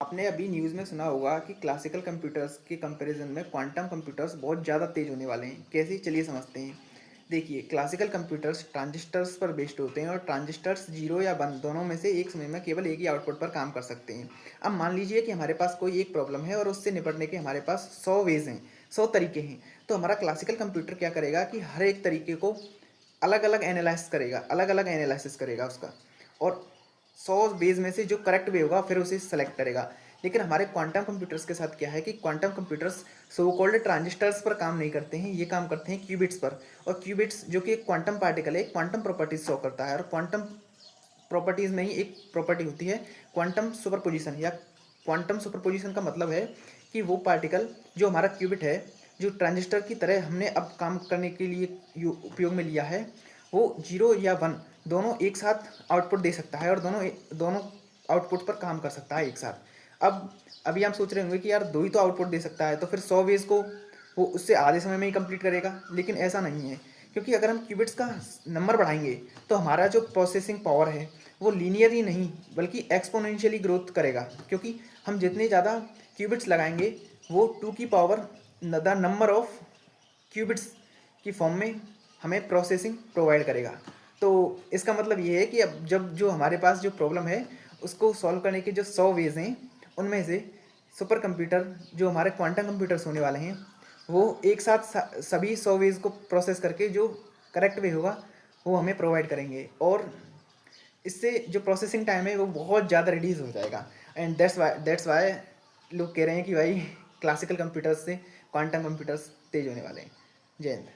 आपने अभी न्यूज़ में सुना होगा कि क्लासिकल कंप्यूटर्स के कंपैरिजन में क्वांटम कंप्यूटर्स बहुत ज़्यादा तेज़ होने वाले हैं। कैसे, चलिए समझते हैं। देखिए, क्लासिकल कंप्यूटर्स ट्रांजिस्टर्स पर बेस्ड होते हैं और ट्रांजिस्टर्स 0 या 1 दोनों में से एक समय में केवल एक ही आउटपुट पर काम कर सकते हैं। अब मान लीजिए कि हमारे पास कोई एक प्रॉब्लम है और उससे निपटने के हमारे पास 100 वेज़ हैं, 100 तरीके हैं। तो हमारा क्लासिकल कंप्यूटर क्या करेगा कि हर एक तरीके को अलग अलग एनालिसिस करेगा उसका, और 100 बेस में से जो करेक्ट वे होगा फिर उसे सेलेक्ट करेगा। लेकिन हमारे क्वांटम कंप्यूटर्स के साथ क्या है कि quantum computers so called transistors पर काम नहीं करते हैं, ये काम करते हैं क्यूबिट्स पर। और क्यूबिट्स जो कि एक क्वांटम पार्टिकल है, क्वांटम प्रॉपर्टीज शो करता है। और क्वांटम प्रॉपर्टीज में ही एक प्रॉपर्टी होती है क्वांटम सुपरपोजिशन। या क्वांटम सुपरपोजिशन का मतलब है कि वो पार्टिकल जो हमारा क्यूबिट है, जो ट्रांजिस्टर की तरह हमने अब काम करने के लिए उपयोग में लिया है, वो 0 या 1 दोनों एक साथ आउटपुट दे सकता है और दोनों दोनों आउटपुट पर काम कर सकता है एक साथ। अब अभी आप सोच रहे होंगे कि यार दो ही तो आउटपुट दे सकता है, तो फिर 100 वेज को वो उससे आधे समय में ही कंप्लीट करेगा। लेकिन ऐसा नहीं है, क्योंकि अगर हम क्यूबिट्स का नंबर बढ़ाएंगे तो हमारा जो प्रोसेसिंग पावर है वो लीनियर ही नहीं बल्कि एक्सपोनेंशियली ग्रोथ करेगा। क्योंकि हम जितने ज़्यादा क्यूबिट्स लगाएंगे वो 2 की power the number of qubits की फॉर्म में हमें प्रोसेसिंग प्रोवाइड करेगा। तो इसका मतलब ये है कि अब जब जो हमारे पास जो प्रॉब्लम है उसको सॉल्व करने के जो 100 वेज हैं, उनमें से सुपर कंप्यूटर जो हमारे क्वांटम कंप्यूटर्स होने वाले हैं वो एक साथ सभी 100 वेज को प्रोसेस करके जो करेक्ट वे होगा वो हमें प्रोवाइड करेंगे। और इससे जो प्रोसेसिंग टाइम है वो बहुत ज़्यादा रिड्यूस हो जाएगा। एंड दैट्स वाई लोग कह रहे हैं कि भाई क्लासिकल कंप्यूटर्स से क्वांटम कंप्यूटर्स तेज होने वाले हैं। जय हिंद।